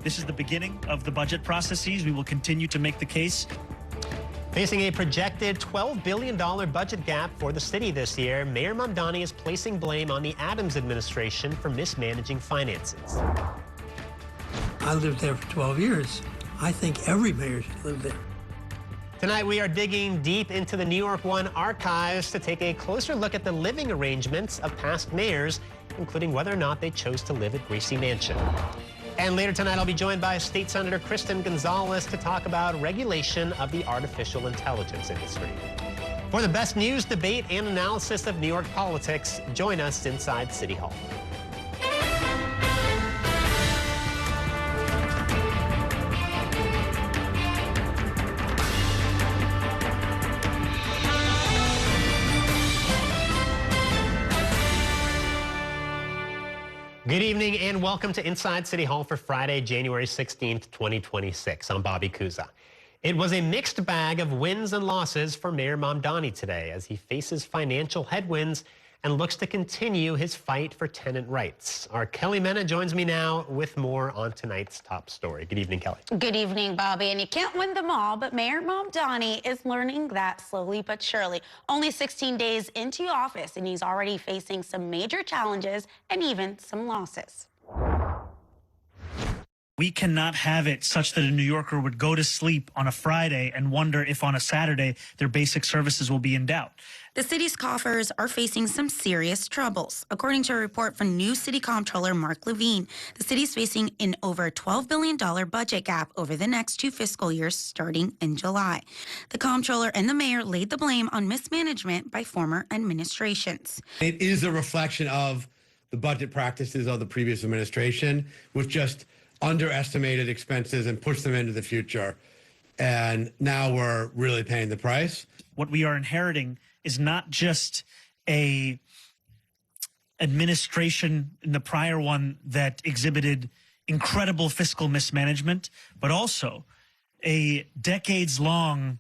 This is the beginning of the budget processes. We will continue to make the case. Facing a projected $12 billion budget gap for the city this year, Mayor Mamdani is placing blame on the Adams administration for mismanaging finances. I lived there for 12 years. I think every mayor should live there. Tonight, we are digging deep into the New York One archives to take a closer look at the living arrangements of past mayors, including whether or not they chose to live at Gracie Mansion. And later tonight, I'll be joined by State Senator Kristen Gonzalez to talk about regulation of the artificial intelligence industry. For the best news, debate, and analysis of New York politics, join us inside City Hall. Good evening and welcome to Inside City Hall for Friday, January 16th, 2026. I'm Bobby Kuza. It was a mixed bag of wins and losses for Mayor Mamdani today as he faces financial headwinds and looks to continue his fight for tenant rights. Our Kelly Mena joins me now with more on tonight's top story. Good evening, Kelly. Good evening, Bobby. And you can't win them all, but Mayor Mamdani is learning that slowly but surely. Only 16 days into office, and he's already facing some major challenges and even some losses. We cannot have it such that a New Yorker would go to sleep on a Friday and wonder if on a Saturday their basic services will be in doubt. The city's coffers are facing some serious troubles. According to a report from new city comptroller Mark Levine, the city's facing an over $12 billion budget gap over the next 2 fiscal years starting in July. The comptroller and the mayor laid the blame on mismanagement by former administrations. It is a reflection of the budget practices of the previous administration, which just underestimated expenses and pushed them into the future. And now we're really paying the price. What we are inheriting is not just a administration in the prior one that exhibited incredible fiscal mismanagement, but also a decades-long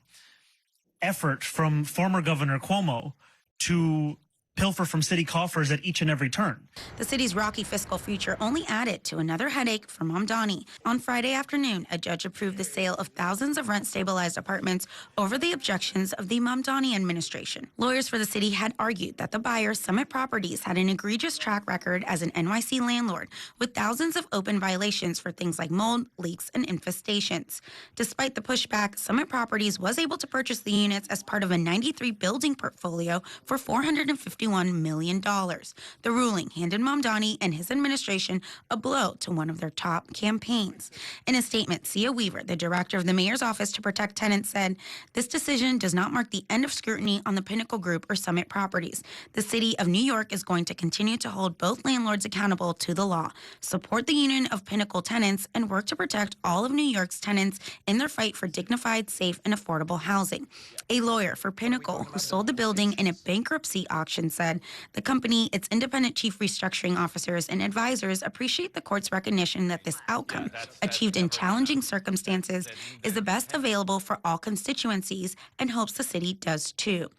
effort from former Governor Cuomo to pilfer from city coffers at each and every turn. The city's rocky fiscal future only added to another headache for Mamdani. On Friday afternoon, a judge approved the sale of thousands of rent-stabilized apartments over the objections of the Mamdani administration. Lawyers for the city had argued that the buyer, Summit Properties, had an egregious track record as an NYC landlord with thousands of open violations for things like mold, leaks, and infestations. Despite the pushback, Summit Properties was able to purchase the units as part of a 93-building portfolio for $451 million. The ruling handed Mamdani and his administration a blow to one of their top campaigns. In a statement, Sia Weaver, the director of the mayor's office to protect tenants, said, "This decision does not mark the end of scrutiny on the Pinnacle Group or Summit Properties. The city of New York is going to continue to hold both landlords accountable to the law, support the union of Pinnacle tenants, and work to protect all of New York's tenants in their fight for dignified, safe, and affordable housing." A lawyer for Pinnacle, who sold the building in a bankruptcy auction, said the company, its independent chief restructuring officers, and advisors appreciate the court's recognition that this outcome, achieved in challenging circumstances, is the best available for all constituencies and hopes the city does too.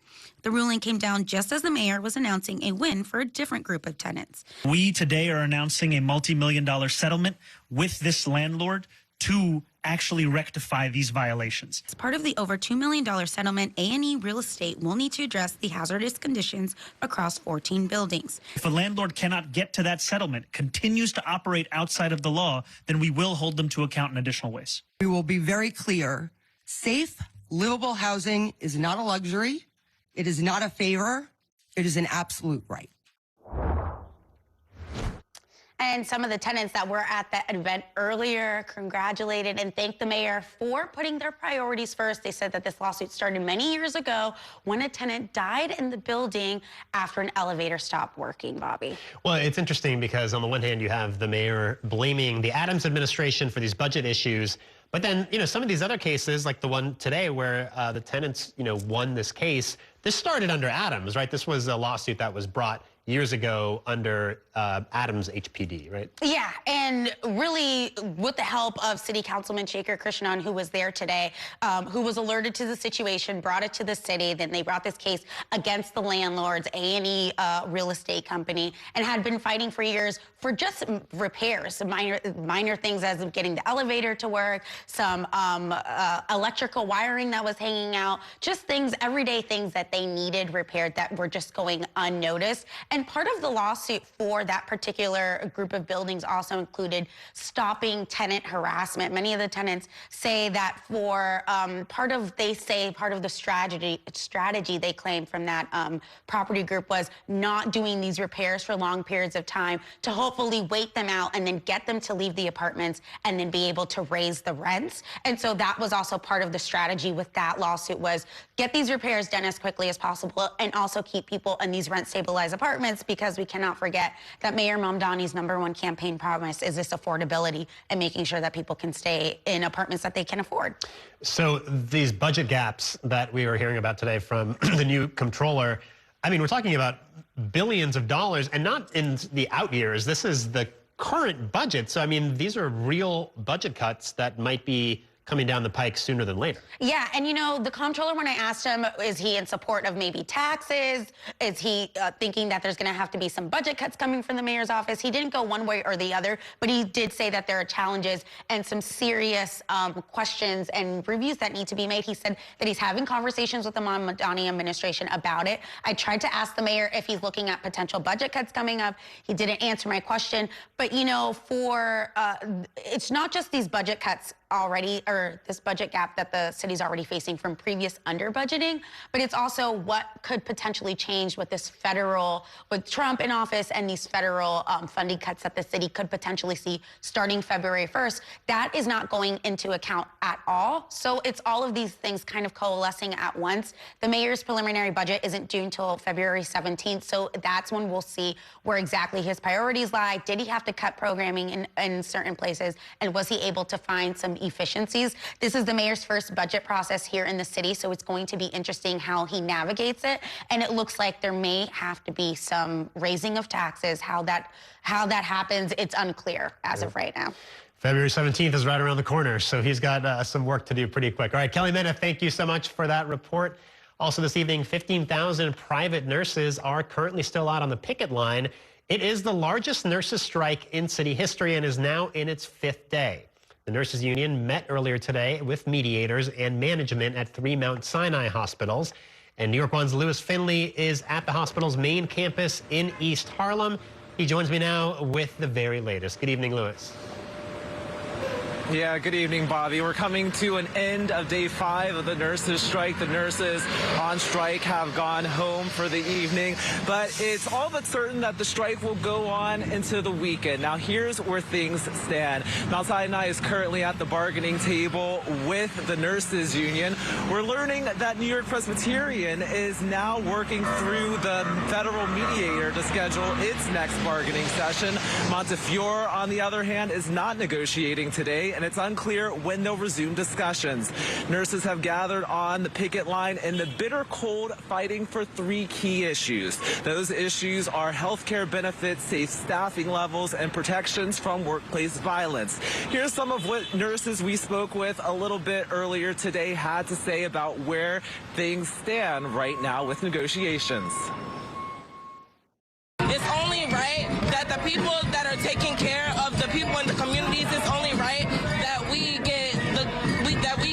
The ruling came down just as the mayor was announcing a win for a different group of tenants. We today are announcing a multi-million-dollar settlement with this landlord to actually rectify these violations. As part of the over $2 million settlement, A&E Real Estate will need to address the hazardous conditions across 14 buildings. If a landlord cannot get to that settlement, continues to operate outside of the law, then we will hold them to account in additional ways. We will be very clear. Safe, livable housing is not a luxury. It is not a favor. It is an absolute right. And some of the tenants that were at that event earlier congratulated and thanked the mayor for putting their priorities first. They said that this lawsuit started many years ago when a tenant died in the building after an elevator stopped working, Bobby. Well, it's interesting because on the one hand, you have the mayor blaming the Adams administration for these budget issues. But then, some of these other cases, like the one today where the tenants, won this case, this started under Adams, right? This was a lawsuit that was brought years ago under Adams HPD, right? Yeah, and really with the help of City Councilman Shaker Krishnan, who was there today, who was alerted to the situation, brought it to the city. Then they brought this case against the landlords, A&E Real Estate Company, and had been fighting for years for just repairs, minor things as of getting the elevator to work, some electrical wiring that was hanging out, just things, everyday things that they needed repaired that were just going unnoticed. And part of the lawsuit for that particular group of buildings also included stopping tenant harassment. Many of the tenants say that for part of the strategy they claim from that property group was not doing these repairs for long periods of time to hopefully wait them out and then get them to leave the apartments and then be able to raise the rents. And so that was also part of the strategy with that lawsuit, was get these repairs done as quickly as possible and also keep people in these rent stabilized apartments, because we cannot forget that Mayor Mamdani's #1 campaign promise is this affordability and making sure that people can stay in apartments that they can afford. So these budget gaps that we were hearing about today from the new comptroller, I mean, we're talking about billions of dollars, and not in the out years. This is the current budget. So, I mean, these are real budget cuts that might be coming down the pike sooner than later. Yeah, and you know, the comptroller, when I asked him, is he in support of maybe taxes? Is he thinking that there's going to have to be some budget cuts coming from the mayor's office? He didn't go one way or the other, but he did say that there are challenges and some serious questions and reviews that need to be made. He said that he's having conversations with the Mandani administration about it. I tried to ask the mayor if he's looking at potential budget cuts coming up. He didn't answer my question. But, you know, it's not just these budget cuts already, or this budget gap that the city's already facing from previous under budgeting, but it's also what could potentially change with this with Trump in office and these federal funding cuts that the city could potentially see starting February 1st. That is not going into account at all. So it's all of these things kind of coalescing at once. The mayor's preliminary budget isn't due until February 17th. So that's when we'll see where exactly his priorities lie. Did he have to cut programming in certain places? And was he able to find some efficiencies? This is the mayor's first budget process here in the city, so it's going to be interesting how he navigates it. And it looks like there may have to be some raising of taxes. How that happens, it's unclear as of right now. February 17th is right around the corner, so he's got some work to do pretty quick. All right, Kelly Mena, thank you so much for that report. Also this evening, 15,000 private nurses are currently still out on the picket line. It is the largest nurses strike in city history and is now in its 5th day. The nurses union met earlier today with mediators and management at 3 Mount Sinai hospitals. And New York One's Lewis Finley is at the hospital's main campus in East Harlem. He joins me now with the very latest. Good evening, Lewis. Yeah, good evening, Bobby. We're coming to an end of day 5 of the nurses' strike. The nurses on strike have gone home for the evening, but it's all but certain that the strike will go on into the weekend. Now, here's where things stand. Mount Sinai is currently at the bargaining table with the nurses union. We're learning that New York Presbyterian is now working through the federal mediator to schedule its next bargaining session. Montefiore, on the other hand, is not negotiating today, and it's unclear when they'll resume discussions. Nurses have gathered on the picket line in the bitter cold, fighting for 3 key issues. Those issues are health care benefits, safe staffing levels, and protections from workplace violence. Here's some of what nurses we spoke with a little bit earlier today had to say about where things stand right now with negotiations. It's only right that the people that are taking care of the people in the communities, it's only right that we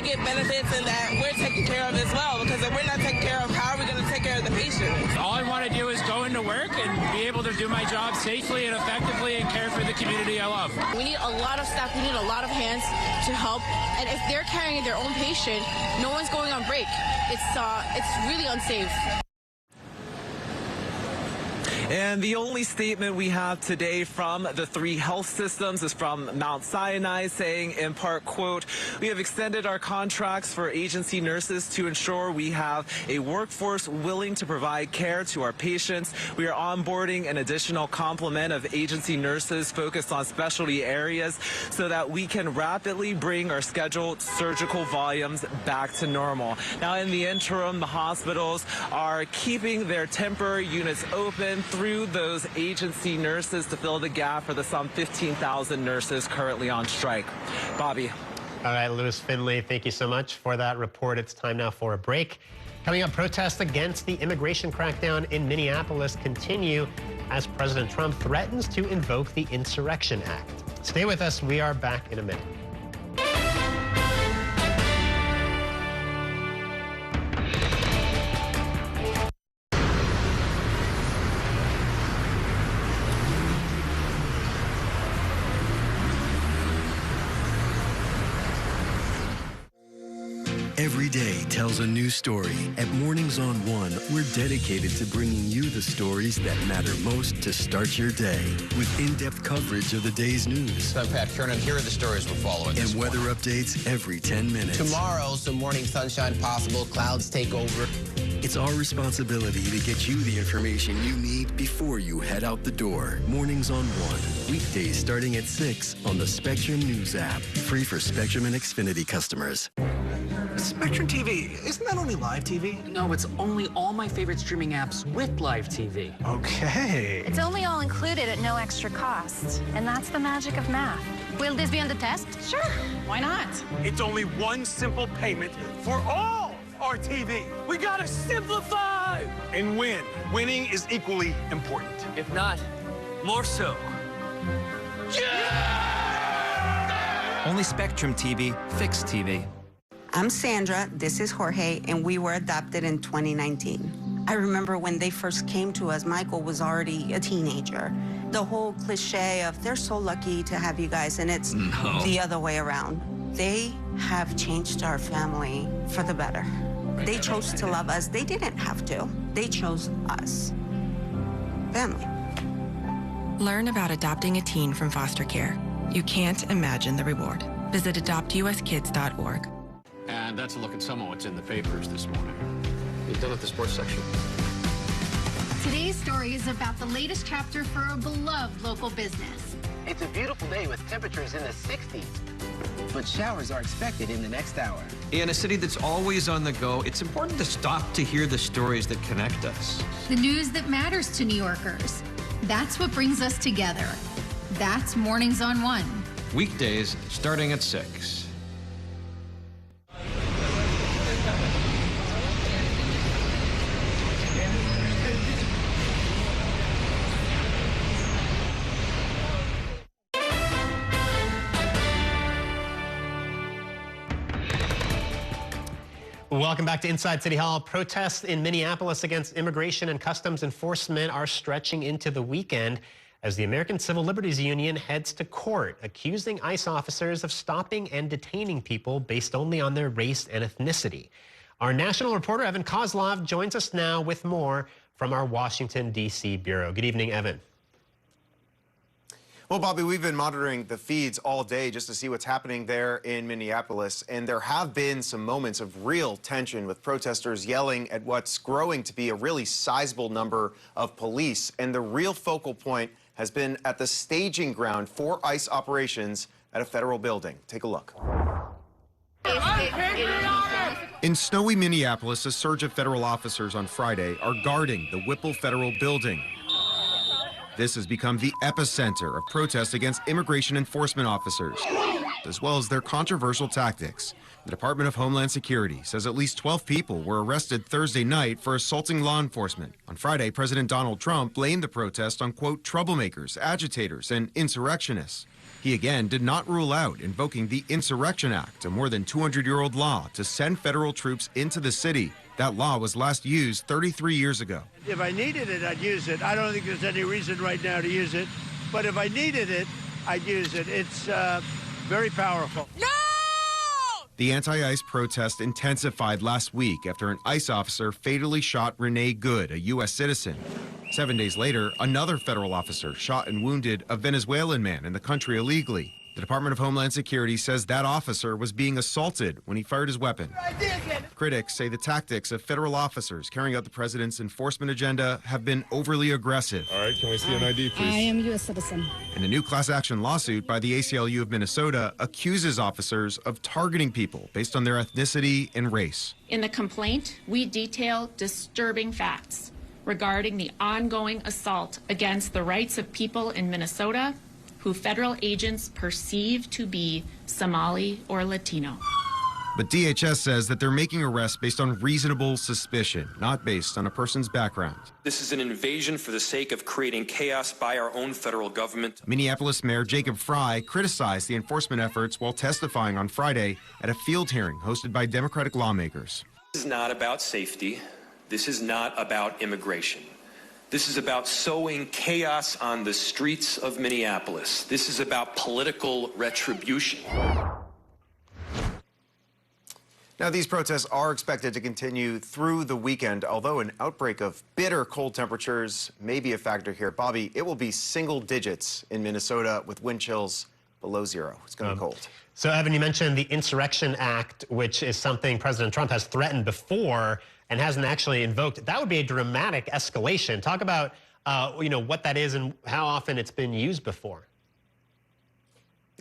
get benefits and that we're taken care of as well. Because if we're not taken care of, how are we going to take care of the patients? All I want to do is go into work and be able to do my job safely and effectively and care for the community I love. We need a lot of staff. We need a lot of hands to help. And if they're carrying their own patient, no one's going on break. It's really unsafe. And the only statement we have today from the 3 health systems is from Mount Sinai, saying in part, quote, "We have extended our contracts for agency nurses to ensure we have a workforce willing to provide care to our patients. We are onboarding an additional complement of agency nurses focused on specialty areas so that we can rapidly bring our scheduled surgical volumes back to normal." Now, in the interim, the hospitals are keeping their temporary units open through those agency nurses to fill the gap for the some 15,000 nurses currently on strike. Bobby. All right, Lewis Finley, thank you so much for that report. It's time now for a break. Coming up, protests against the immigration crackdown in Minneapolis continue. as President Trump threatens to invoke the Insurrection Act. Stay with us. We are back in a minute. Every day tells a new story. At Mornings on One, we're dedicated to bringing you the stories that matter most to start your day. With in-depth coverage of the day's news. I'm Pat Kernan. Here are the stories we're following and weather updates every 10 minutes. Tomorrow, some morning sunshine possible. Clouds take over. It's our responsibility to get you the information you need before you head out the door. Mornings on One. Weekdays starting at 6 on the Spectrum News app. Free for Spectrum and Xfinity customers. Spectrum TV, isn't that only live TV? No, it's only all my favorite streaming apps with live TV. Okay. It's only all included at no extra cost. And that's the magic of math. Will this be on the test? Sure. Why not? It's only one simple payment for all our TV. We gotta simplify and win. Winning is equally important. If not, more so. Yeah! Only Spectrum TV, fixed TV. I'm Sandra, this is Jorge, and we were adopted in 2019. I remember when they first came to us, Michael was already a teenager. The whole cliche of they're so lucky to have you guys, and it's the other way around. They have changed our family for the better. They chose to love us. They didn't have to. They chose us. Family. Learn about adopting a teen from foster care. You can't imagine the reward. Visit adoptuskids.org. And that's a look at some of what's in the papers this morning. You done with the sports section? Today's story is about the latest chapter for a beloved local business. It's a beautiful day with temperatures in the 60s, but showers are expected in the next hour. In a city that's always on the go, it's important to stop to hear the stories that connect us. The news that matters to New Yorkers. That's what brings us together. That's Mornings on One. Weekdays starting at 6. Welcome back to Inside City Hall. Protests in Minneapolis against immigration and customs enforcement are stretching into the weekend as the American Civil Liberties Union heads to court, accusing ICE officers of stopping and detaining people based only on their race and ethnicity. Our national reporter, Evan Kozlov, joins us now with more from our Washington, D.C. bureau. Good evening, Evan. Well, Bobby, we've been monitoring the feeds all day just to see what's happening there in Minneapolis, and there have been some moments of real tension with protesters yelling at what's growing to be a really sizable number of police, and the real focal point has been at the staging ground for ICE operations at a federal building. Take a look. In snowy Minneapolis, a surge of federal officers on Friday are guarding the Whipple Federal Building. This has become the epicenter of protests against immigration enforcement officers, as well as their controversial tactics. The Department of Homeland Security says at least 12 people were arrested Thursday night for assaulting law enforcement. On Friday, President Donald Trump blamed the protest on, quote, troublemakers, agitators, and insurrectionists. He again did not rule out invoking the Insurrection Act, a more than 200-year-old law to send federal troops into the city. That law was last used 33 years ago. If I needed it, I'd use it. I don't think there's any reason right now to use it. But if I needed it, I'd use it. It's very powerful. No! The anti-ICE protest intensified last week after an ICE officer fatally shot Renee Good, a U.S. citizen. 7 days later, another federal officer shot and wounded a Venezuelan man in the country illegally. The Department of Homeland Security says that officer was being assaulted when he fired his weapon. Critics say the tactics of federal officers carrying out the president's enforcement agenda have been overly aggressive. All right, can we see an ID, please? I am a U.S. citizen. And a new class action lawsuit by the ACLU of Minnesota accuses officers of targeting people based on their ethnicity and race. In the complaint, we detail disturbing facts regarding the ongoing assault against the rights of people in Minnesota who federal agents perceive to be Somali or Latino. But DHS says that they're making arrests based on reasonable suspicion, not based on a person's background. This is an invasion for the sake of creating chaos by our own federal government. Minneapolis Mayor Jacob Frey criticized the enforcement efforts while testifying on Friday at a field hearing hosted by Democratic lawmakers. This is not about safety. This is not about immigration. This is about sowing chaos on the streets of Minneapolis. This is about political retribution. Now, these protests are expected to continue through the weekend, although an outbreak of bitter cold temperatures may be a factor here. Bobby, it will be single digits in Minnesota with wind chills below zero. It's going to be cold. So, Evan, you mentioned the Insurrection Act, which is something President Trump has threatened before and hasn't actually invoked. That would be a dramatic escalation. Talk about, what that is and how often it's been used before.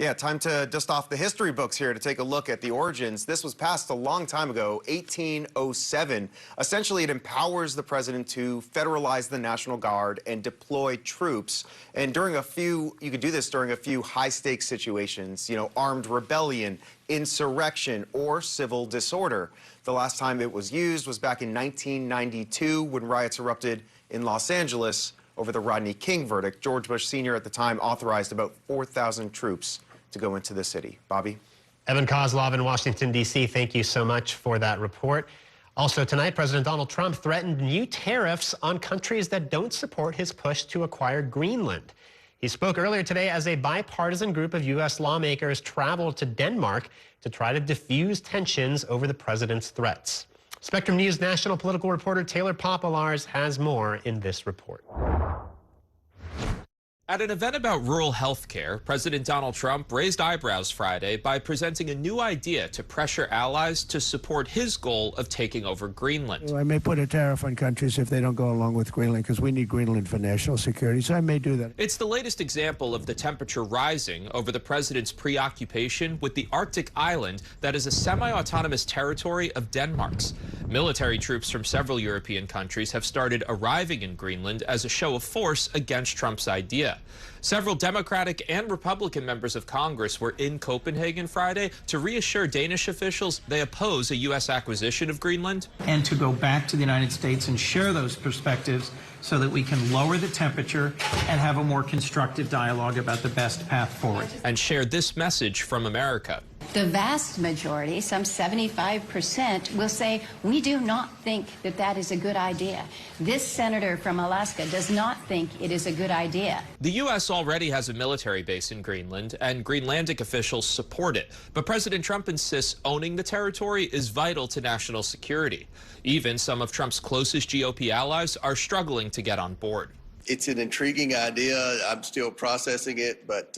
Yeah, time to dust off the history books here to take a look at the origins. This was passed a long time ago, 1807. Essentially, it empowers the president to federalize the National Guard and deploy troops. And you could do this during a few high-stakes situations, armed rebellion, insurrection, or civil disorder. The last time it was used was back in 1992 when riots erupted in Los Angeles over the Rodney King verdict. George Bush Sr. at the time authorized about 4,000 troops to go into the city. Bobby? Evan Kozlov in Washington, D.C., thank you so much for that report. Also tonight, President Donald Trump threatened new tariffs on countries that don't support his push to acquire Greenland. He spoke earlier today as a bipartisan group of U.S. lawmakers traveled to Denmark to try to diffuse tensions over the president's threats. Spectrum News national political reporter Taylor Popolars has more in this report. At an event about rural health care, President Donald Trump raised eyebrows Friday by presenting a new idea to pressure allies to support his goal of taking over Greenland. I may put a tariff on countries if they don't go along with Greenland, because we need Greenland for national security, so I may do that. It's the latest example of the temperature rising over the president's preoccupation with the Arctic island that is a semi-autonomous territory of Denmark's. Military troops from several European countries have started arriving in Greenland as a show of force against Trump's idea. Several Democratic and Republican members of Congress were in Copenhagen Friday to reassure Danish officials they oppose a U.S. acquisition of Greenland. And to go back to the United States and share those perspectives so that we can lower the temperature and have a more constructive dialogue about the best path forward. And share this message from America. The vast majority, some 75%, will say, we do not think that that is a good idea. This senator from Alaska does not think it is a good idea. The U.S. already has a military base in Greenland, and Greenlandic officials support it. But President Trump insists owning the territory is vital to national security. Even some of Trump's closest GOP allies are struggling to get on board. It's an intriguing idea. I'm still processing it, but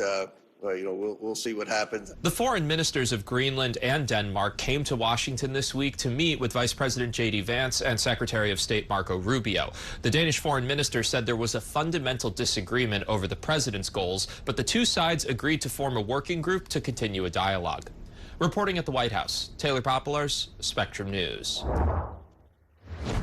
we'll see what happens. The foreign ministers of Greenland and Denmark came to Washington this week to meet with Vice President J.D. Vance and Secretary of State Marco Rubio. The Danish foreign minister said there was a fundamental disagreement over the president's goals, but the two sides agreed to form a working group to continue a dialogue. Reporting at the White House, Taylor Popolars, Spectrum News.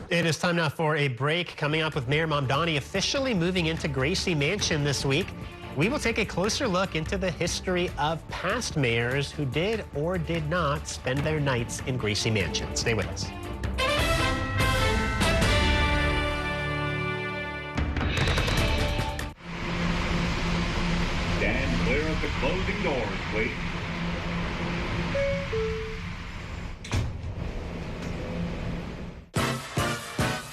It is time now for a break. Coming up with Mayor Mamdani officially moving into Gracie Mansion this week. We will take a closer look into the history of past mayors who did or did not spend their nights in Gracie Mansion. Stay with us. Stand clear of the closing doors, please.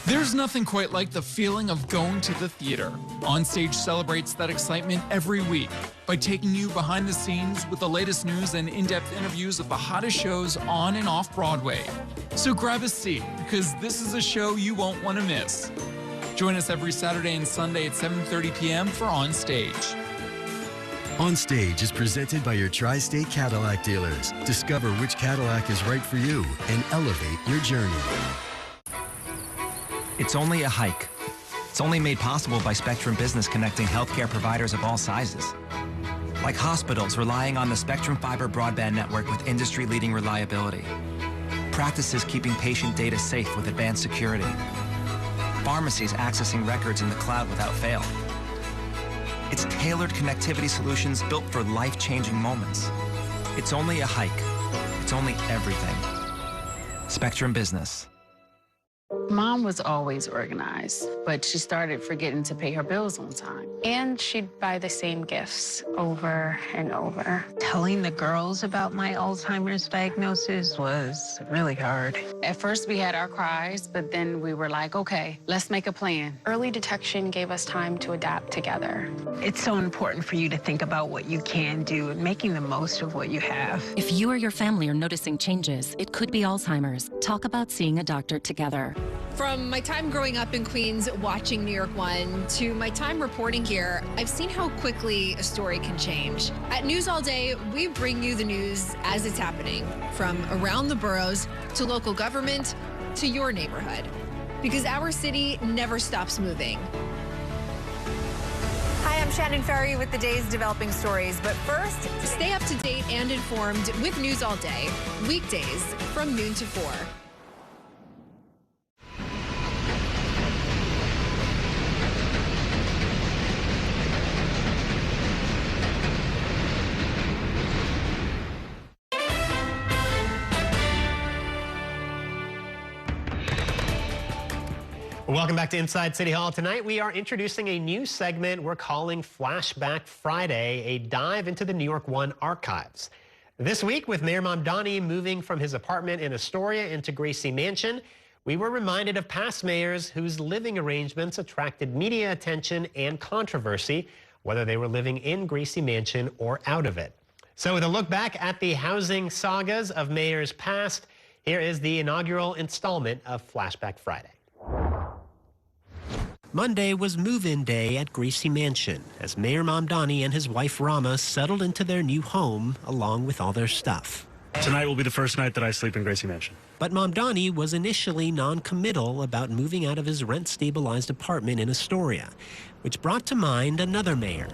There's nothing quite like the feeling of going to the theater. Onstage celebrates that excitement every week by taking you behind the scenes with the latest news and in-depth interviews of the hottest shows on and off Broadway. So grab a seat, because this is a show you won't want to miss. Join us every Saturday and Sunday at 7:30 p.m. for Onstage. Onstage is presented by your Tri-State Cadillac dealers. Discover which Cadillac is right for you and elevate your journey. It's only a hike. It's only made possible by Spectrum Business connecting healthcare providers of all sizes. Like hospitals relying on the Spectrum Fiber broadband network with industry-leading reliability. Practices keeping patient data safe with advanced security. Pharmacies accessing records in the cloud without fail. It's tailored connectivity solutions built for life-changing moments. It's only a hike. It's only everything. Spectrum Business. Mom was always organized, but she started forgetting to pay her bills on time. And she'd buy the same gifts over and over. Telling the girls about my Alzheimer's diagnosis was really hard. At first, we had our cries, but then we were like, okay, let's make a plan. Early detection gave us time to adapt together. It's so important for you to think about what you can do and making the most of what you have. If you or your family are noticing changes, it could be Alzheimer's. Talk about seeing a doctor together. From my time growing up in Queens watching New York One to my time reporting here, I've seen how quickly a story can change. At News All Day, we bring you the news as it's happening, from around the boroughs to local government to your neighborhood, because our city never stops moving. Hi, I'm Shannon Ferry with the day's developing stories, but first, stay up to date and informed with News All Day, weekdays from noon to 4. Welcome back to Inside City Hall. Tonight we are introducing a new segment we're calling Flashback Friday, a dive into the New York One archives. This week, with Mayor Mamdani moving from his apartment in Astoria into Gracie Mansion, we were reminded of past mayors whose living arrangements attracted media attention and controversy, whether they were living in Gracie Mansion or out of it. So with a look back at the housing sagas of mayors past, here is the inaugural installment of Flashback Friday. Monday was move-in day at Gracie Mansion as Mayor Mamdani and his wife Rama settled into their new home along with all their stuff. Tonight will be the first night that I sleep in Gracie Mansion. But Mamdani was initially non-committal about moving out of his rent-stabilized apartment in Astoria, which brought to mind another mayor.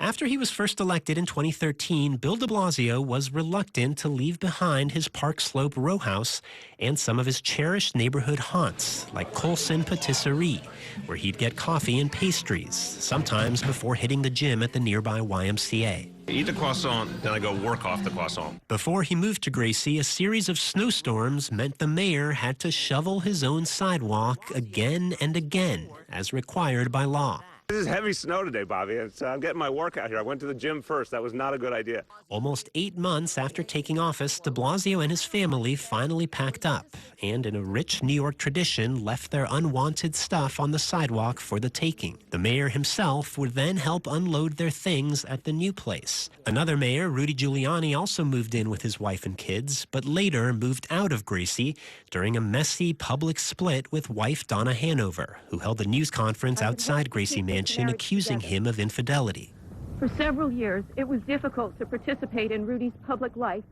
After he was first elected in 2013, Bill de Blasio was reluctant to leave behind his Park Slope row house and some of his cherished neighborhood haunts, like Colson Patisserie, where he'd get coffee and pastries, sometimes before hitting the gym at the nearby YMCA. Eat the croissant, then I go work off the croissant. Before he moved to Gracie, a series of snowstorms meant the mayor had to shovel his own sidewalk again and again, as required by law. This is heavy snow today, Bobby. I'm getting my workout here. I went to the gym first. That was not a good idea. Almost 8 months after taking office, de Blasio and his family finally packed up and, in a rich New York tradition, left their unwanted stuff on the sidewalk for the taking. The mayor himself would then help unload their things at the new place. Another mayor, Rudy Giuliani, also moved in with his wife and kids, but later moved out of Gracie during a messy public split with wife Donna Hanover, who held a news conference outside Gracie Mansion accusing him of infidelity. For several years, it was difficult to participate in Rudy's public life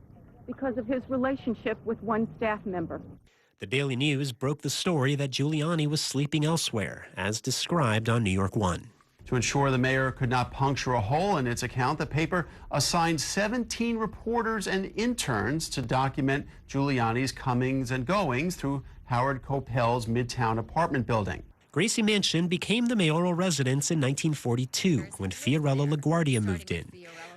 because of his relationship with one staff member. The Daily News broke the story that Giuliani was sleeping elsewhere, as described on New York One. To ensure the mayor could not puncture a hole in its account, the paper assigned 17 reporters and interns to document Giuliani's comings and goings through Howard Coppell's Midtown apartment building. Gracie Mansion became the mayoral residence in 1942 when Fiorello LaGuardia moved in.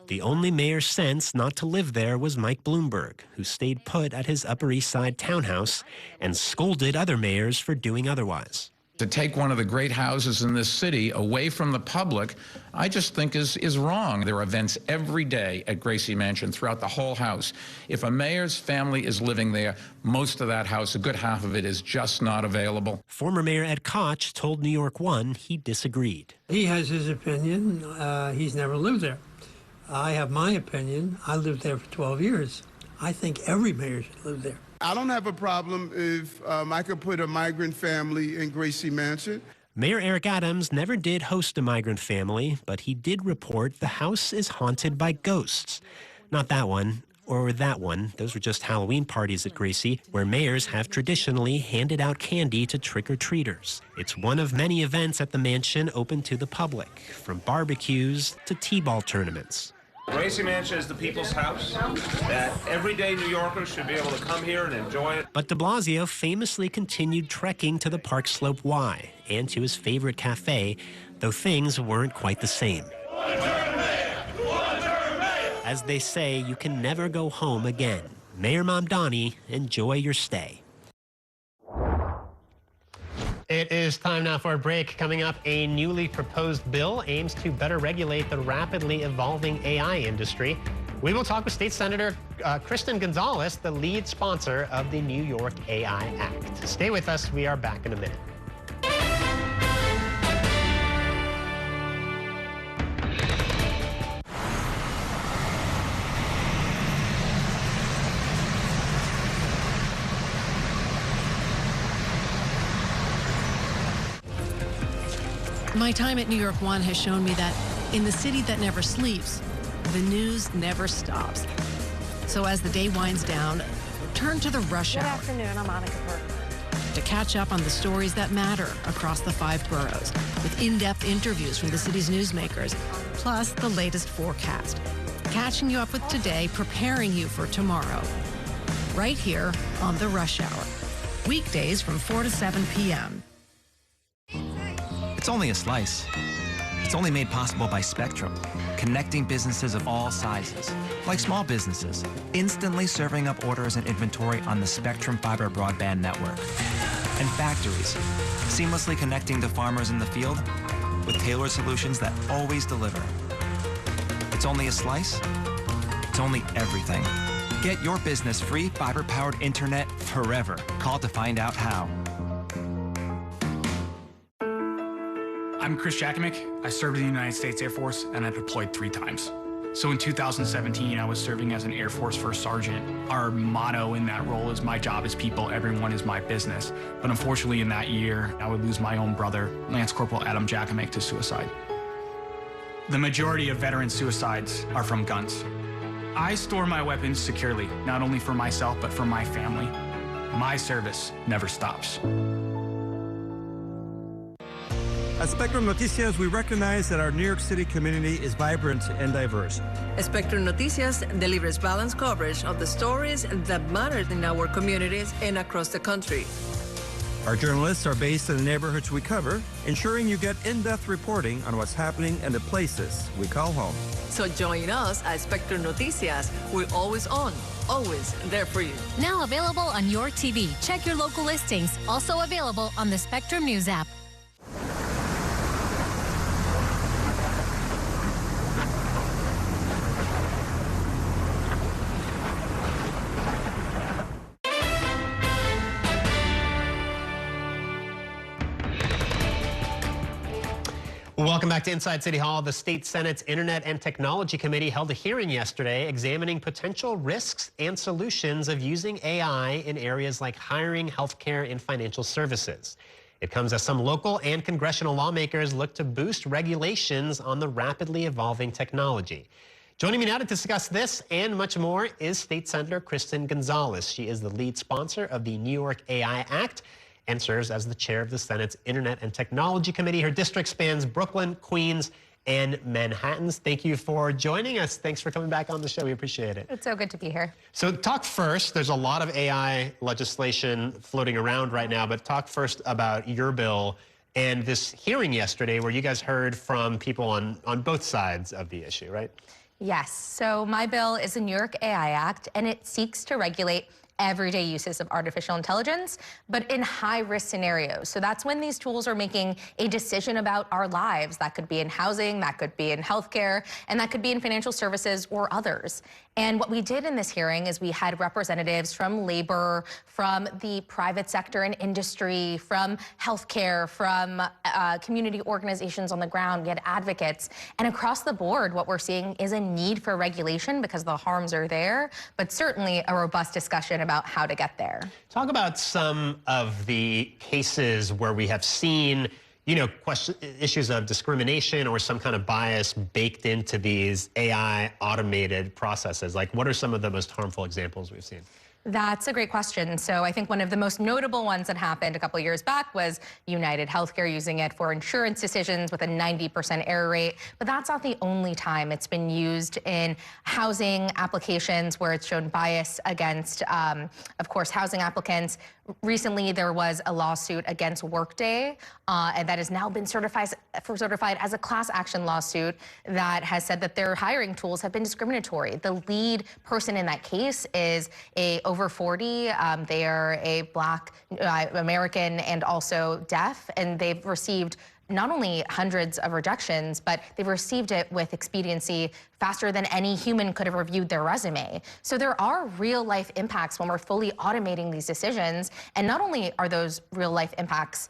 The only mayor since not to live there was Mike Bloomberg, who stayed put at his Upper East Side townhouse and scolded other mayors for doing otherwise. To take one of the great houses in this city away from the public, I just think is wrong. There are events every day at Gracie Mansion throughout the whole house. If a mayor's family is living there, most of that house, a good half of it, is just not available. Former Mayor Ed Koch told New York One he disagreed. He has his opinion. He's never lived there. I have my opinion. I lived there for 12 years. I think every mayor should live there. I don't have a problem if I could put a migrant family in Gracie Mansion. Mayor Eric Adams never did host a migrant family, but he did report the house is haunted by ghosts. Not that one, or that one. Those were just Halloween parties at Gracie, where mayors have traditionally handed out candy to trick-or-treaters. It's one of many events at the mansion open to the public, from barbecues to t-ball tournaments. Gracie Mansion is the people's house that everyday New Yorkers should be able to come here and enjoy it. But de Blasio famously continued trekking to the Park Slope Y and to his favorite cafe, though things weren't quite the same. As they say, you can never go home again. Mayor Mamdani, enjoy your stay. It is time now for a break. Coming up, a newly proposed bill aims to better regulate the rapidly evolving AI industry. We will talk with State Senator Kristen Gonzalez, the lead sponsor of the New York AI Act. Stay with us. We are back in a minute. My time at New York One has shown me that in the city that never sleeps, the news never stops. So as the day winds down, turn to the rush hour. Good afternoon, I'm Monica Burke. To catch up on the stories that matter across the 5 boroughs, with in-depth interviews from the city's newsmakers, plus the latest forecast. Catching you up with today, preparing you for tomorrow. Right here on the Rush Hour. Weekdays from 4 to 7 p.m. It's only a slice. It's only made possible by Spectrum, connecting businesses of all sizes, like small businesses, instantly serving up orders and inventory on the Spectrum fiber broadband network, and factories, seamlessly connecting to farmers in the field with tailored solutions that always deliver. It's only a slice. It's only everything. Get your business free fiber-powered internet forever. Call to find out how. I'm Chris Jakomick. I served in the United States Air Force, and I deployed 3 times. So in 2017, I was serving as an Air Force First Sergeant. Our motto in that role is, my job is people, everyone is my business. But unfortunately in that year, I would lose my own brother, Lance Corporal Adam Jakomick, to suicide. The majority of veteran suicides are from guns. I store my weapons securely, not only for myself, but for my family. My service never stops. At Spectrum Noticias, we recognize that our New York City community is vibrant and diverse. Spectrum Noticias delivers balanced coverage of the stories that matter in our communities and across the country. Our journalists are based in the neighborhoods we cover, ensuring you get in-depth reporting on what's happening in the places we call home. So join us at Spectrum Noticias. We're always on, always there for you. Now available on your TV. Check your local listings. Also available on the Spectrum News app. Welcome back to Inside City Hall. The State Senate's Internet and Technology Committee held a hearing yesterday examining potential risks and solutions of using AI in areas like hiring, healthcare, and financial services. It comes as some local and congressional lawmakers look to boost regulations on the rapidly evolving technology. Joining me now to discuss this and much more is State Senator Kristen Gonzalez. She is the lead sponsor of the New York AI Act and serves as the chair of the Senate's Internet and Technology Committee. Her district spans Brooklyn, Queens, and Manhattan. Thank you for joining us. Thanks for coming back on the show. We appreciate it. It's so good to be here. So talk first. There's a lot of AI legislation floating around right now, but talk first about your bill and this hearing yesterday where you guys heard from people on both sides of the issue, right? Yes. So my bill is the New York AI Act, and it seeks to regulate everyday uses of artificial intelligence, but in high-risk scenarios. So that's when these tools are making a decision about our lives. That could be in housing, that could be in healthcare, and that could be in financial services or others. And what we did in this hearing is we had representatives from labor, from the private sector and industry, from healthcare, from community organizations on the ground. We had advocates. And across the board, what we're seeing is a need for regulation because the harms are there, but certainly a robust discussion about how to get there. Talk about some of the cases where we have seen, you know, issues of discrimination or some kind of bias baked into these AI automated processes. Like, what are some of the most harmful examples we've seen? That's a great question. So I think one of the most notable ones that happened a couple of years back was United Healthcare using it for insurance decisions with a 90% error rate. But that's not the only time it's been used in housing applications where it's shown bias against, of course, housing applicants. recently there was a lawsuit against Workday, and that has now been certified as a class action lawsuit that has said that their hiring tools have been discriminatory. The lead person in that case is over 40. They are a Black American and also deaf, and they've received not only hundreds of rejections, but they've received it with expediency faster than any human could have reviewed their resume. So there are real life impacts when we're fully automating these decisions. And not only are those real life impacts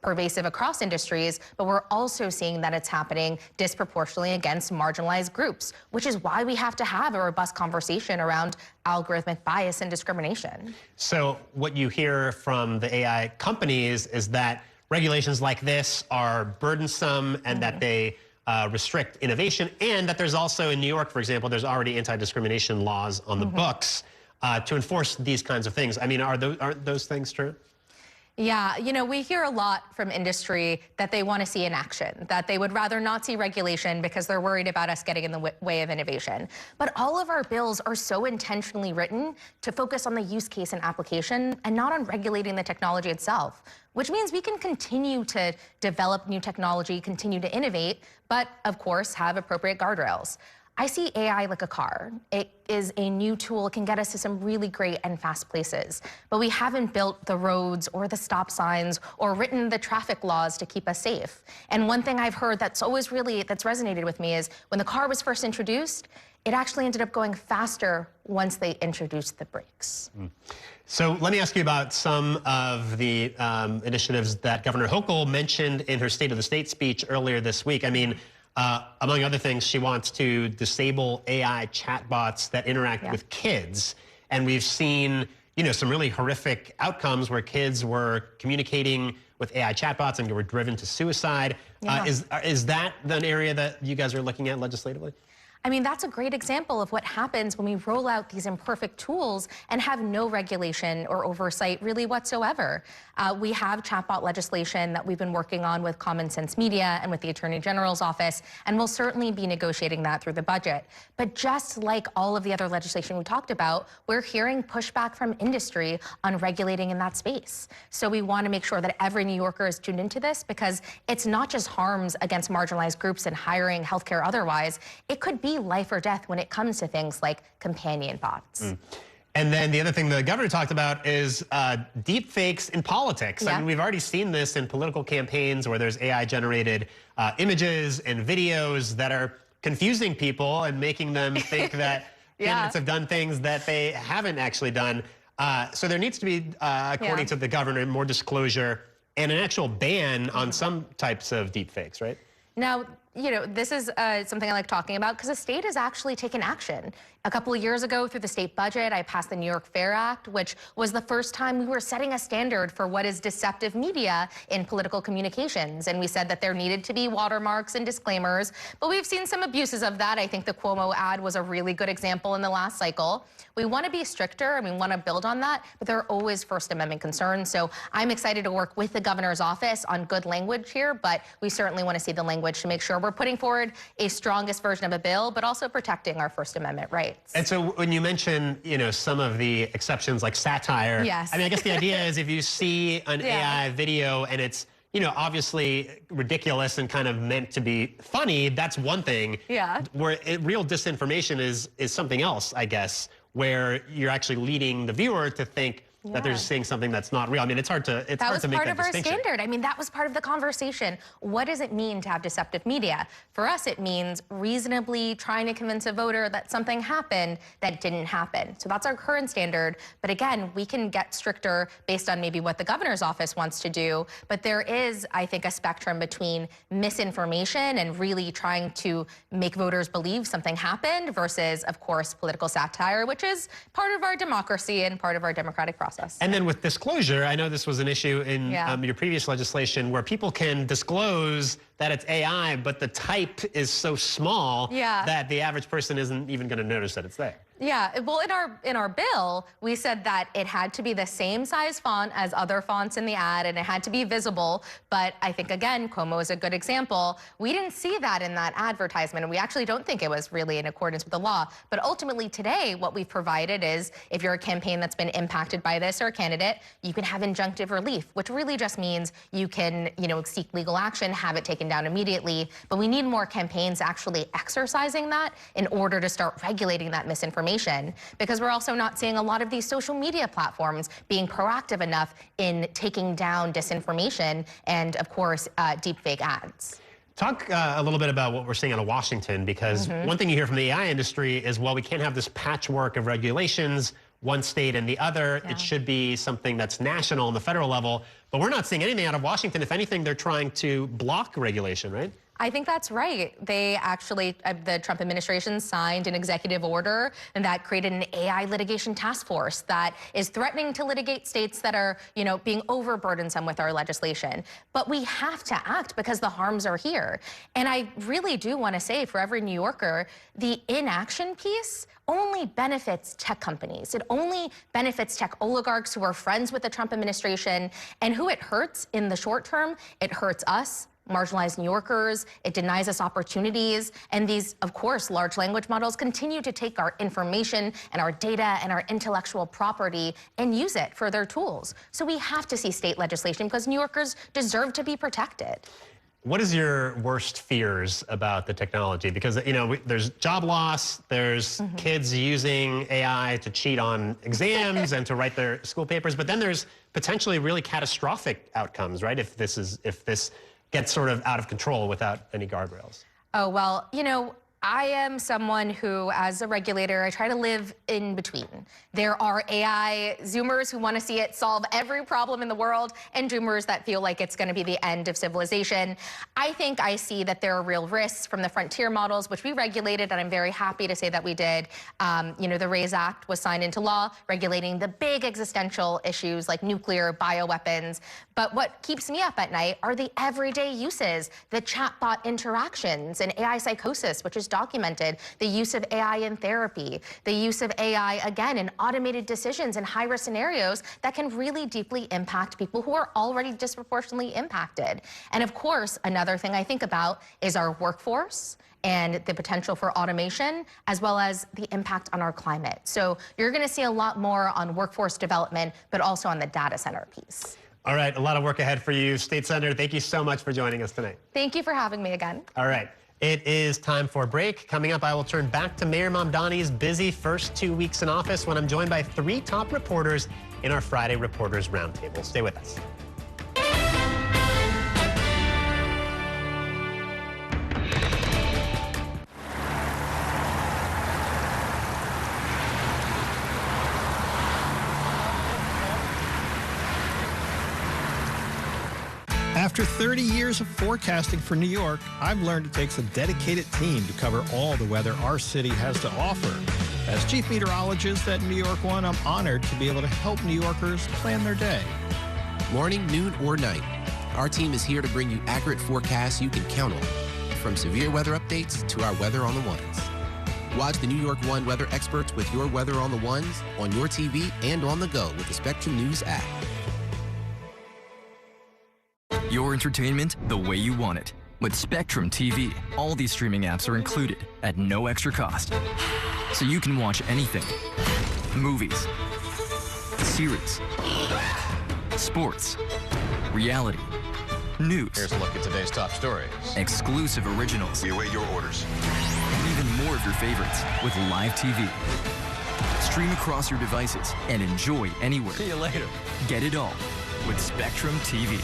pervasive across industries, but we're also seeing that it's happening disproportionately against marginalized groups, which is why we have to have a robust conversation around algorithmic bias and discrimination. So what you hear from the AI companies is that regulations like this are burdensome and that they restrict innovation, and that there's also in New York, for example, there's already anti-discrimination laws on the books to enforce these kinds of things. I mean, aren't those things true? Yeah, you know, we hear a lot from industry that they want to see in action, that they would rather not see regulation because they're worried about us getting in the way of innovation. But all of our bills are so intentionally written to focus on the use case and application and not on regulating the technology itself, which means we can continue to develop new technology, continue to innovate, but of course have appropriate guardrails. I see AI like a car. It is a new tool. It can get us to some really great and fast places. But we haven't built the roads or the stop signs or written the traffic laws to keep us safe. And one thing I've heard that's resonated with me is when the car was first introduced, it actually ended up going faster once they introduced the brakes. So let me ask you about some of the initiatives that Governor Hochul mentioned in her State of the State speech earlier this week. I mean, among other things, she wants to disable AI chatbots that interact with kids. And we've seen, you know, some really horrific outcomes where kids were communicating with AI chatbots and were driven to suicide. Is that an area that you guys are looking at legislatively? I mean, that's a great example of what happens when we roll out these imperfect tools and have no regulation or oversight really whatsoever. We have chatbot legislation that we've been working on with Common Sense Media and with the Attorney General's office, and we'll certainly be negotiating that through the budget. But just like all of the other legislation we talked about, we're hearing pushback from industry on regulating in that space. So we want to make sure that every New Yorker is tuned into this, because it's not just harms against marginalized groups in hiring, healthcare, otherwise. It could be life or death when it comes to things like companion bots. And then the other thing the governor talked about is deep fakes in politics. I mean, we've already seen this in political campaigns where there's AI-generated images and videos that are confusing people and making them think that candidates have done things that they haven't actually done. So there needs to be, according to the governor, more disclosure and an actual ban on some types of deep fakes, right? Now, you know, this is something I like talking about because the state has actually taken action. A couple of years ago, through the state budget, I passed the New York Fair Act, which was the first time we were setting a standard for what is deceptive media in political communications. And we said that there needed to be watermarks and disclaimers, but we've seen some abuses of that. I think the Cuomo ad was a really good example in the last cycle. We want to be stricter and we want to build on that, but there are always First Amendment concerns. So I'm excited to work with the governor's office on good language here, but we certainly want to see the language to make sure we're putting forward a strongest version of a bill, but also protecting our First Amendment rights. And so when you mention, you know, some of the exceptions like satire, I mean, I guess the idea is if you see an AI video and it's, you know, obviously ridiculous and kind of meant to be funny, that's one thing. Where real disinformation is something else, I guess, where you're actually leading the viewer to think that they're saying something that's not real. I mean, it's hard to make that distinction. That was part of our standard. I mean, that was part of the conversation. What does it mean to have deceptive media? For us, it means reasonably trying to convince a voter that something happened that didn't happen. So that's our current standard. But again, we can get stricter based on maybe what the governor's office wants to do. But there is, I think, a spectrum between misinformation and really trying to make voters believe something happened versus, of course, political satire, which is part of our democracy and part of our democratic process. And then with disclosure, I know this was an issue in your previous legislation where people can disclose that it's AI, but the type is so small that the average person isn't even going to notice that it's there. Yeah, well, in our bill, we said that it had to be the same size font as other fonts in the ad, and it had to be visible. But I think, again, Cuomo is a good example. We didn't see that in that advertisement, and we actually don't think it was really in accordance with the law. But ultimately today, what we've provided is if you're a campaign that's been impacted by this or a candidate, you can have injunctive relief, which really just means you can, seek legal action, have it taken down immediately. But we need more campaigns actually exercising that in order to start regulating that misinformation. Because we're also not seeing a lot of these social media platforms being proactive enough in taking down disinformation and, of course, deepfake ads. Talk a little bit about what we're seeing out of Washington, because one thing you hear from the AI industry is, well, we can't have this patchwork of regulations, one state and the other. It should be something that's national on the federal level. But we're not seeing anything out of Washington. If anything, they're trying to block regulation, right? I think that's right. They actually, the Trump administration signed an executive order and that created an AI litigation task force that is threatening to litigate states that are, being overburdensome with our legislation. But we have to act because the harms are here. And I really do want to say, for every New Yorker, the inaction piece only benefits tech companies. It only benefits tech oligarchs who are friends with the Trump administration, and who it hurts in the short term. It hurts us, marginalized New Yorkers. It denies us opportunities. And these, of course, large language models continue to take our information and our data and our intellectual property and use it for their tools. So we have to see state legislation because New Yorkers deserve to be protected. What is your worst fears about the technology? Because, there's job loss, there's kids using AI to cheat on exams and to write their school papers, but then there's potentially really catastrophic outcomes, right? If this gets sort of out of control without any guardrails. Oh, well, I am someone who, as a regulator, I try to live in between. There are AI Zoomers who want to see it solve every problem in the world, and Doomers that feel like it's going to be the end of civilization. I think I see that there are real risks from the frontier models, which we regulated, and I'm very happy to say that we did. The RAISE Act was signed into law, regulating the big existential issues like nuclear, bioweapons. But what keeps me up at night are the everyday uses, the chatbot interactions, and AI psychosis, which is documented, the use of AI in therapy, the use of AI, again, in automated decisions in high-risk scenarios that can really deeply impact people who are already disproportionately impacted. And of course, another thing I think about is our workforce and the potential for automation, as well as the impact on our climate. So you're going to see a lot more on workforce development, but also on the data center piece. All right, a lot of work ahead for you. State Senator, thank you so much for joining us tonight. Thank you for having me again. All right. It is time for a break. Coming up, I will turn back to Mayor Mamdani's busy first 2 weeks in office when I'm joined by 3 top reporters in our Friday Reporters Roundtable. Stay with us. After 30 years of forecasting for New York, I've learned it takes a dedicated team to cover all the weather our city has to offer. As chief meteorologist at New York One, I'm honored to be able to help New Yorkers plan their day. Morning, noon, or night, our team is here to bring you accurate forecasts you can count on, from severe weather updates to our Weather on the Ones. Watch the New York One weather experts with your Weather on the Ones on your TV and on the go with the Spectrum News app. Your entertainment the way you want it. With Spectrum TV, all these streaming apps are included at no extra cost. So you can watch anything. Movies, series, sports, reality, news. Here's a look at today's top stories. Exclusive originals. We await your orders. And even more of your favorites with live TV. Stream across your devices and enjoy anywhere. See you later. Get it all with Spectrum TV.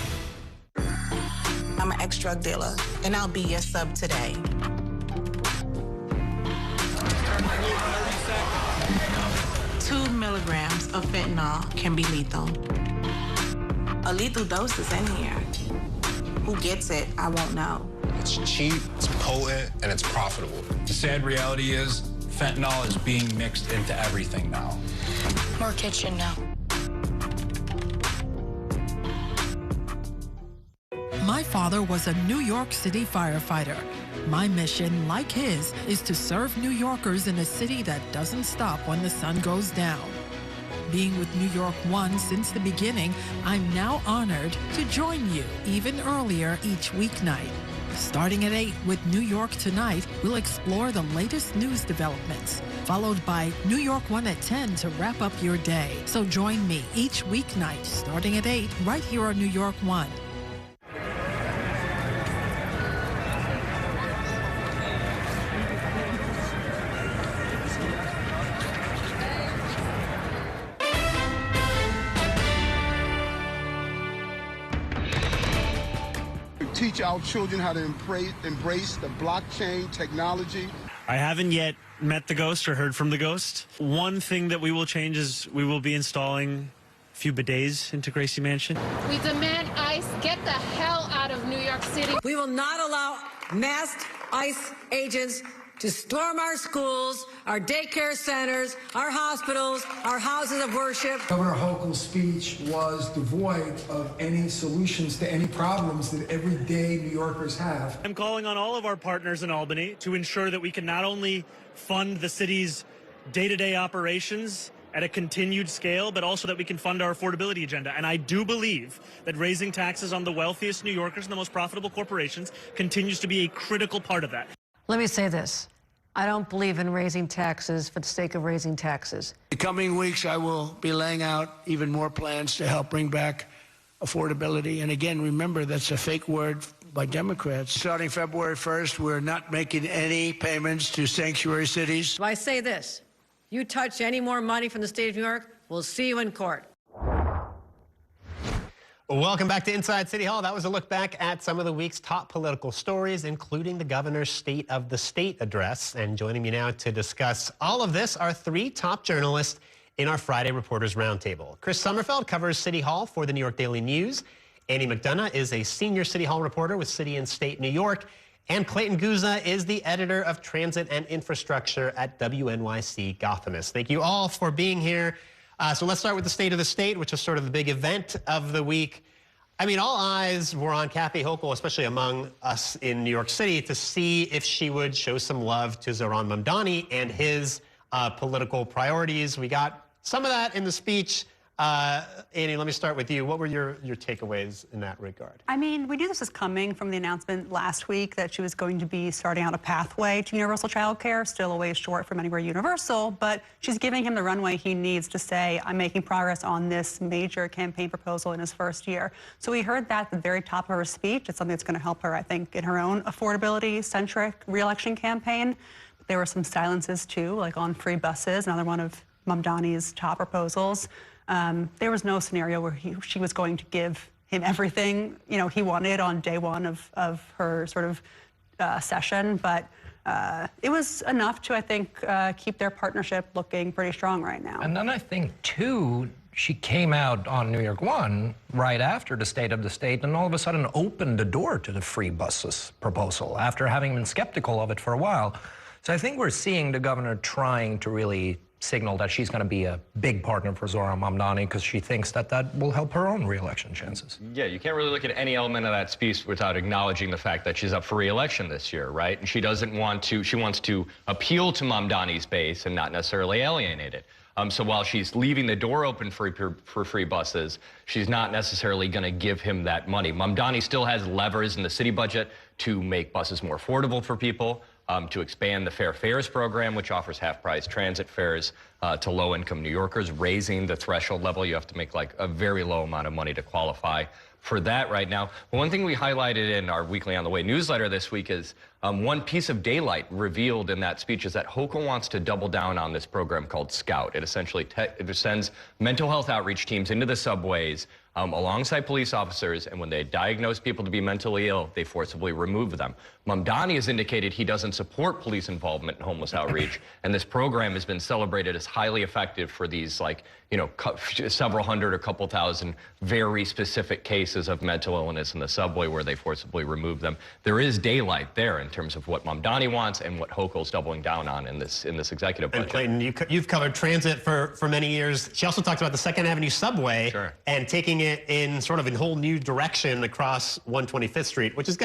I'm an ex-drug dealer, and I'll be your sub today. 2 milligrams of fentanyl can be lethal. A lethal dose is in here. Who gets it, I won't know. It's cheap, it's potent, and it's profitable. The sad reality is fentanyl is being mixed into everything now. More kitchen now. My father was a New York City firefighter. My mission, like his, is to serve New Yorkers in a city that doesn't stop when the sun goes down. Being with New York One since the beginning, I'm now honored to join you even earlier each weeknight. Starting at 8 with New York Tonight, we'll explore the latest news developments, followed by New York One at 10 to wrap up your day. So join me each weeknight starting at 8 right here on New York One. Teach our children how to embrace the blockchain technology. I haven't yet met the ghost or heard from the ghost. One thing that we will change is we will be installing a few bidets into Gracie Mansion. We demand ICE get the hell out of New York City. We will not allow masked ICE agents to storm our schools, our daycare centers, our hospitals, our houses of worship. Governor Hochul's speech was devoid of any solutions to any problems that everyday New Yorkers have. I'm calling on all of our partners in Albany to ensure that we can not only fund the city's day-to-day operations at a continued scale, but also that we can fund our affordability agenda. And I do believe that raising taxes on the wealthiest New Yorkers and the most profitable corporations continues to be a critical part of that. Let me say this. I don't believe in raising taxes for the sake of raising taxes. In the coming weeks, I will be laying out even more plans to help bring back affordability. And again, remember, that's a fake word by Democrats. Starting February 1st, we're not making any payments to sanctuary cities. So I say this, you touch any more money from the state of New York, we'll see you in court. Welcome back to Inside City Hall. That was a look back at some of the week's top political stories, including the governor's State of the State address. And joining me now to discuss all of this are three top journalists in our Friday Reporters Roundtable. Chris Sommerfeld covers City Hall for the New York Daily News. Annie McDonough is a senior City Hall reporter with City and State New York. And Clayton Guzza is the editor of Transit and Infrastructure at WNYC Gothamist. Thank you all for being here. So let's start with the State of the State, which is sort of the big event of the week. I mean, all eyes were on Kathy Hochul, especially among us in New York City, to see if she would show some love to Zohran Mamdani and his political priorities. We got some of that in the speech. Annie, let me start with you. What were your takeaways in that regard? I mean, we knew this was coming from the announcement last week that she was going to be starting out a pathway to universal child care, still a ways short from anywhere universal, but she's giving him the runway he needs to say, I'm making progress on this major campaign proposal in his first year. So we heard that at the very top of her speech. It's something that's going to help her, I think, in her own affordability-centric re-election campaign. But there were some silences, too, like on free buses, another one of Mamdani's top proposals. There was no scenario where she was going to give him everything, he wanted on day one of her sort of session, but it was enough to, I think, keep their partnership looking pretty strong right now. And then I think, too, she came out on New York One right after the State of the State and all of a sudden opened the door to the free buses proposal after having been skeptical of it for a while. So I think we're seeing the governor trying to really signal that she's going to be a big partner for Zohran Mamdani because she thinks that that will help her own re-election chances. Yeah, you can't really look at any element of that speech without acknowledging the fact that she's up for re-election this year, right? And she doesn't want to, she wants to appeal to Mamdani's base and not necessarily alienate it. So while she's leaving the door open for free buses, she's not necessarily going to give him that money. Mamdani still has levers in the city budget to make buses more affordable for people, to expand the Fair Fares program, which offers half-price transit fares to low-income New Yorkers, raising the threshold level. You have to make like a very low amount of money to qualify for that right now. One thing we highlighted in our Weekly on the Way newsletter this week is one piece of daylight revealed in that speech is that Hochul wants to double down on this program called Scout. It essentially it sends mental health outreach teams into the subways alongside police officers, and when they diagnose people to be mentally ill, they forcibly remove them. Mamdani has indicated he doesn't support police involvement in homeless outreach, and this program has been celebrated as highly effective for these, like, several hundred or couple thousand very specific cases cases of mental illness in the subway where they forcibly removed them. There is daylight there in terms of what Mamdani wants and what Hochul's doubling down on in this executive budget. And Clayton, you've covered transit for many years. She also talked about the 2nd Avenue subway and taking it in sort of a whole new direction across 125th Street, which is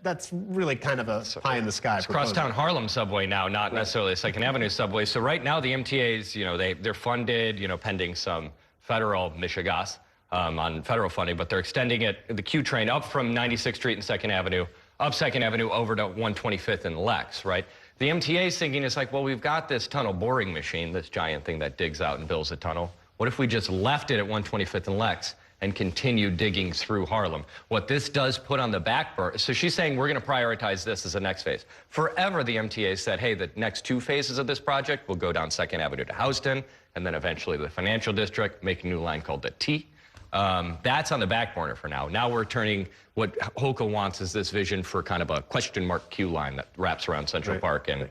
that's really kind of a pie in the sky. It's crosstown Harlem subway now, not necessarily a 2nd Avenue subway. So right now the MTAs, you know, they're funded, you know, pending some federal mishigas on federal funding, but they're extending it, the Q train, up from 96th Street and 2nd Avenue, up 2nd Avenue over to 125th and Lex, right? The MTA's thinking, it's like, well, we've got this tunnel boring machine, this giant thing that digs out and builds a tunnel. What if we just left it at 125th and Lex and continue digging through Harlem? What this does put on the back burner, so she's saying we're going to prioritize this as the next phase. Forever, the MTA said, hey, the next 2 phases of this project will go down 2nd Avenue to Houston, and then eventually the financial district, make a new line called the T. That's on the back burner for now. Now we're turning, what Hochul wants is this vision for kind of a question mark Q line that wraps around Central Park and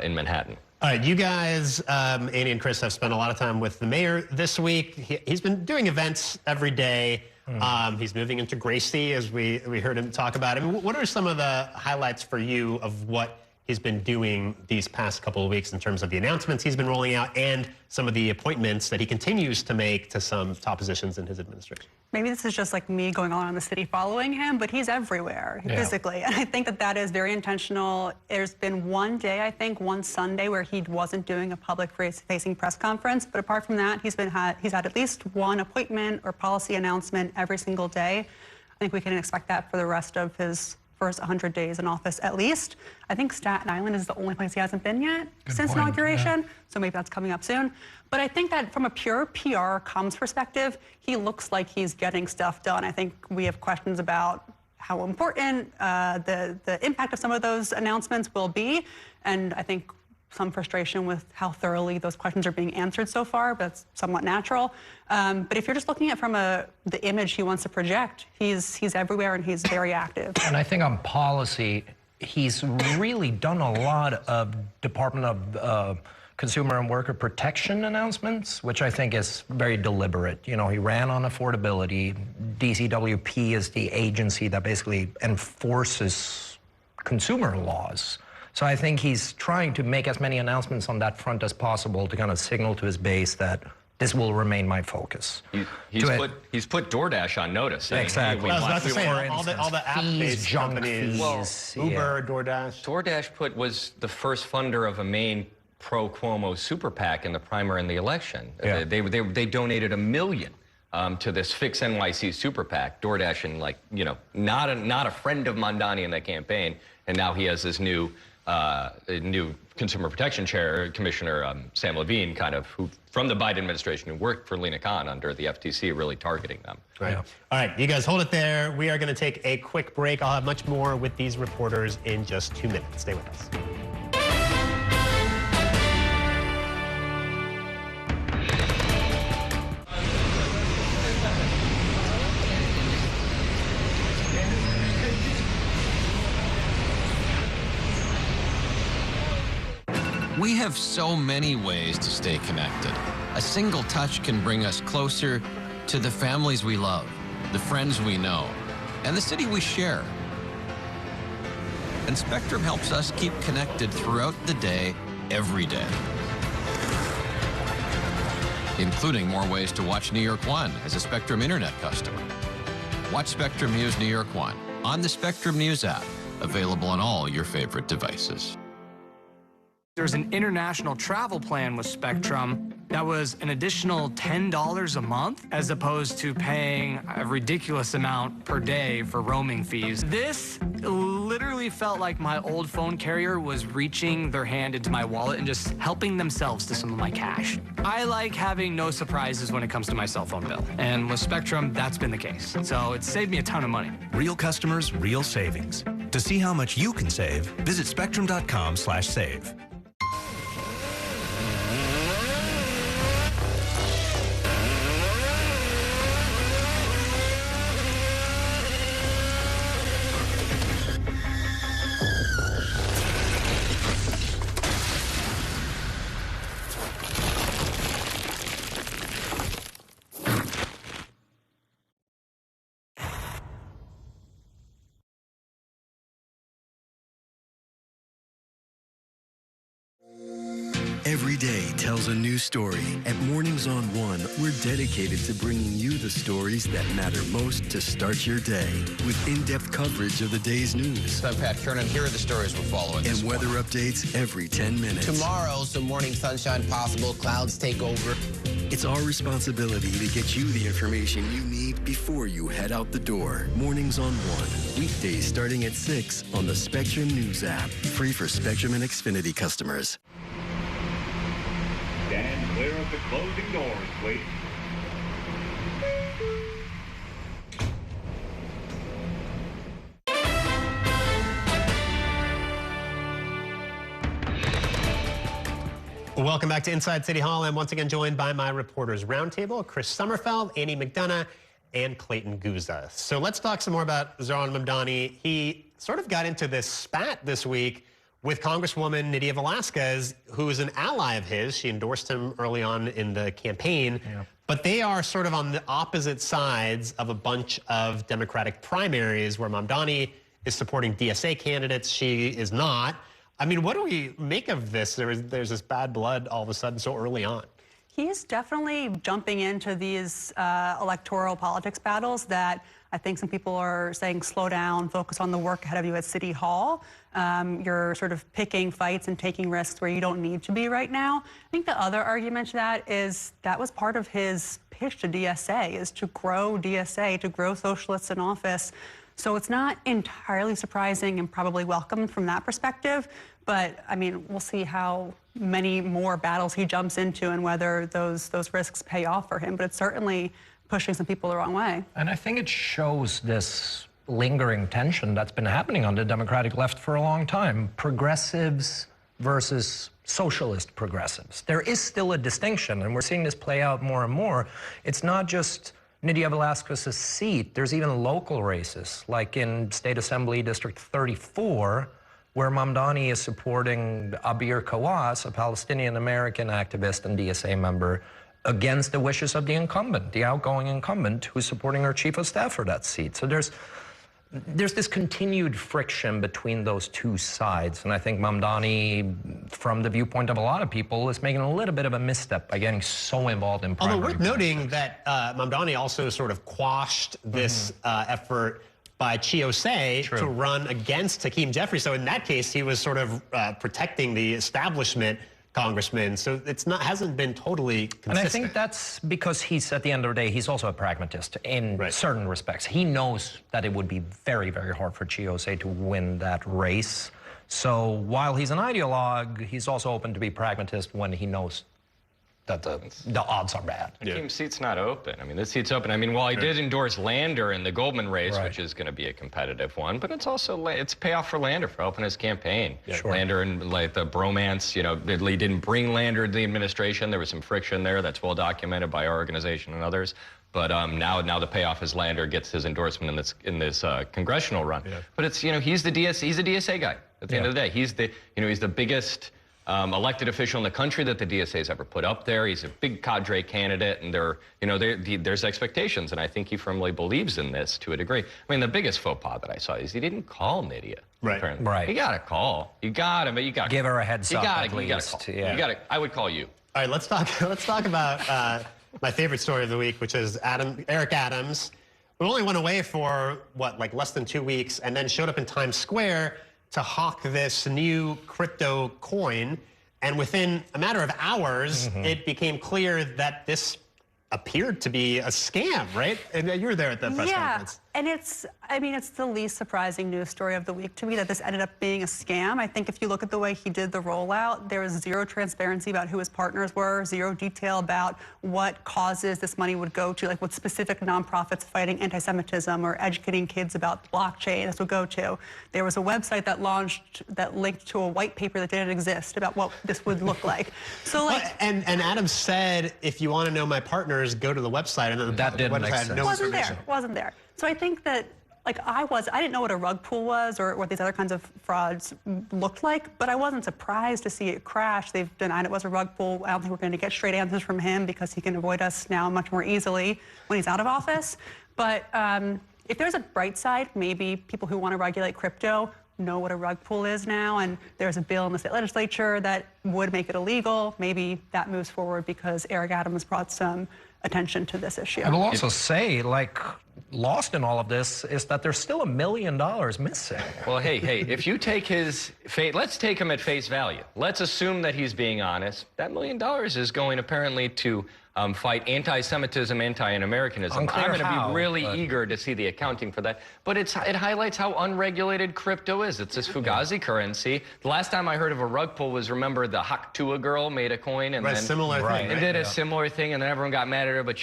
in Manhattan. All right, you guys, Andy and Chris, have spent a lot of time with the mayor this week. He's been doing events every day. He's moving into Gracie, as we heard him talk about. I mean, what are some of the highlights for you of what he's been doing these past couple of weeks in terms of the announcements he's been rolling out and some of the appointments that he continues to make to some top positions in his administration? Maybe this is just like me going on the city following him, but he's everywhere physically. And I think that is very intentional. There's been one day, I think, one Sunday where he wasn't doing a public-facing press conference. But apart from that, he's had at least one appointment or policy announcement every single day. I think we can expect that for the rest of his first 100 days in office at least. I think Staten Island is the only place he hasn't been yet since inauguration, so maybe that's coming up soon. But I think that from a pure PR comms perspective, he looks like he's getting stuff done. I think we have questions about how important the impact of some of those announcements will be, and I think some frustration with how thoroughly those questions are being answered so far, but it's somewhat natural. But if you're just looking at from the image he wants to project, he's everywhere and he's very active. And I think on policy, he's really done a lot of Department of Consumer and Worker Protection announcements, which I think is very deliberate. You know, he ran on affordability. DCWP is the agency that basically enforces consumer laws. So I think he's trying to make as many announcements on that front as possible to kind of signal to his base that this will remain my focus. He's put DoorDash on notice. Exactly. I was about to say, all the app-based companies, Uber, DoorDash. DoorDash was the first funder of a main pro-Cuomo super PAC in the primary in the election. Yeah. They donated $1 million to this Fix NYC super PAC. DoorDash, and like, you know, not a friend of Mandani in that campaign, and now he has this new Consumer Protection Commissioner, Sam Levine, kind of, who from the Biden administration, who worked for Lena Khan under the FTC, really targeting them. Right. Yeah. All right, you guys hold it there. We are going to take a quick break. I'll have much more with these reporters in just 2 minutes. Stay with us. We have so many ways to stay connected. A single touch can bring us closer to the families we love, the friends we know, and the city we share. And Spectrum helps us keep connected throughout the day, every day. Including more ways to watch New York One as a Spectrum Internet customer. Watch Spectrum News New York One on the Spectrum News app, available on all your favorite devices. There's an international travel plan with Spectrum that was an additional $10 a month, as opposed to paying a ridiculous amount per day for roaming fees. This literally felt like my old phone carrier was reaching their hand into my wallet and just helping themselves to some of my cash. I like having no surprises when it comes to my cell phone bill. And with Spectrum, that's been the case. So it saved me a ton of money. Real customers, real savings. To see how much you can save, visit spectrum.com/save. Every day tells a new story. At Mornings on One, we're dedicated to bringing you the stories that matter most to start your day. With in-depth coverage of the day's news. I'm Pat Kernan. Here are the stories we're following. And weather updates every 10 minutes. Tomorrow, some morning sunshine possible. Clouds take over. It's our responsibility to get you the information you need before you head out the door. Mornings on One. Weekdays starting at 6 on the Spectrum News app. Free for Spectrum and Xfinity customers. Stand clear of the closing doors, please. Welcome back to Inside City Hall. I'm once again joined by my reporters roundtable, Chris Sommerfeld, Annie McDonough, and Clayton Guzza. So let's talk some more about Zohran Mamdani. He sort of got into this spat this week with Congresswoman Nydia Velázquez, who is an ally of his. She endorsed him early on in the campaign. Yeah. But they are sort of on the opposite sides of a bunch of Democratic primaries where Mamdani is supporting DSA candidates. She is not. I mean, what do we make of this? There's this bad blood all of a sudden so early on. He's definitely jumping into these electoral politics battles that I think some people are saying slow down, focus on the work ahead of you at City Hall. You're sort of picking fights and taking risks where you don't need to be right now. I think the other argument to that is that was part of his pitch to DSA, is to grow DSA, to grow socialists in office. So it's not entirely surprising and probably welcomed from that perspective. But, I mean, we'll see how many more battles he jumps into and whether those risks pay off for him. But it's certainly pushing some people the wrong way. And I think it shows this lingering tension that's been happening on the Democratic left for a long time. Progressives versus socialist progressives. There is still a distinction, and we're seeing this play out more and more. It's not just Nydia Velázquez's seat. There's even local races, like in State Assembly District 34, where Mamdani is supporting Abir Kawas, a Palestinian-American activist and DSA member, against the wishes of the incumbent, the outgoing incumbent, who's supporting her chief of staff for that seat. So there's this continued friction between those two sides. And I think Mamdani, from the viewpoint of a lot of people, is making a little bit of a misstep by getting so involved in primary Although worth noting that Mamdani also sort of quashed this effort by Chiosei to run against Hakeem Jeffries. So in that case, he was sort of protecting the establishment congressman. So it's not, hasn't been totally consistent. And I think that's because he's, at the end of the day, he's also a pragmatist in certain respects. He knows that it would be very, very hard for Chiosei to win that race. So while he's an ideologue, he's also open to be pragmatist when he knows that the odds are bad. Hakeem's seat's not open. I mean, this seat's open. I mean, while he did endorse Lander in the Goldman race, which is going to be a competitive one, but it's also, it's payoff for Lander for helping his campaign. Lander and like the bromance, you know, he didn't bring Lander to the administration. There was some friction there that's well documented by our organization and others. But now the payoff is Lander gets his endorsement in this congressional run. But it's, you know, he's a DSA guy at the end of the day. He's the, you know, he's the biggest elected official in the country that the DSA's ever put up there. He's a big cadre candidate, and there's expectations, and I think he firmly believes in this to a degree. I mean, the biggest faux pas that I saw is he didn't call Nydia. Apparently. You got to call. You got to, but you got to give her a heads up. You got to call. You got to. I would call you. All right, let's talk about my favorite story of the week, which is Eric Adams, who only went away for what, like less than 2 weeks, and then showed up in Times Square to hawk this new crypto coin. And within a matter of hours, it became clear that this appeared to be a scam, right? And you were there at that press conference. And I mean, it's the least surprising news story of the week to me that this ended up being a scam. I think if you look at the way he did the rollout, there was zero transparency about who his partners were, zero detail about what causes this money would go to, like what specific nonprofits fighting anti-Semitism or educating kids about blockchain this would go to. There was a website that launched that linked to a white paper that didn't exist about what this would look like. So like, and Adams said, if you want to know my partners, go to the website. And then that didn't make sense. Wasn't there. So I think that, like, I didn't know what a rug pull was or what these other kinds of frauds looked like, but I wasn't surprised to see it crash. They've denied it was a rug pull. I don't think we're going to get straight answers from him because he can avoid us now much more easily when he's out of office. But if there's a bright side, maybe people who want to regulate crypto know what a rug pull is now, and there's a bill in the state legislature that would make it illegal. Maybe that moves forward because Eric Adams brought some attention to this issue. I will also say, like, lost in all of this is that there's still $1 million missing. Well, hey, if you take his let's take him at face value. Let's assume that he's being honest. That $1 million is going apparently to fight anti-Semitism, anti-Americanism. Unclear I'm going to how, be really but eager to see the accounting for that. But it highlights how unregulated crypto is. It's this Fugazi currency. The last time I heard of a rug pull was, remember, the Haktua girl made a coin and Right, then similar thing, and did a similar thing, and then everyone got mad at her. But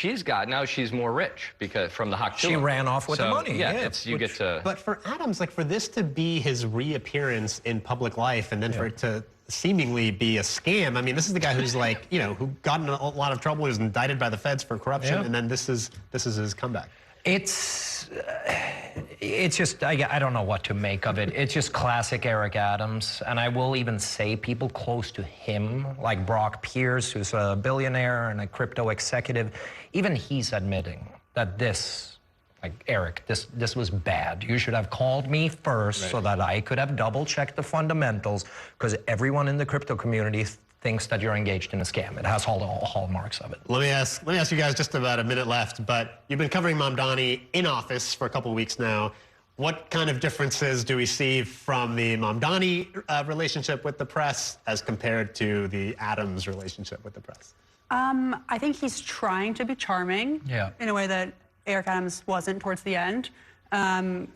now she's more rich because from the Haktua. She ran off with the money. Yeah, you get to. But for Adams, like, for this to be his reappearance in public life, and then for it to seemingly be a scam. I mean, this is the guy who's like, you know, who got in a lot of trouble, who was indicted by the feds for corruption, and then this is his comeback. It's just, I don't know what to make of it. It's just classic Eric Adams. And I will even say people close to him, like Brock Pierce, who's a billionaire and a crypto executive, even he's admitting that this, like, Eric, this was bad. You should have called me first so that I could have double-checked the fundamentals, because everyone in the crypto community thinks that you're engaged in a scam. It has all the hallmarks of it. Let me ask you guys, just about a minute left, but you've been covering Mamdani in office for a couple of weeks now. What kind of differences do we see from the Mamdani relationship with the press as compared to the Adams relationship with the press? I think he's trying to be charming in a way that Eric Adams wasn't towards the end.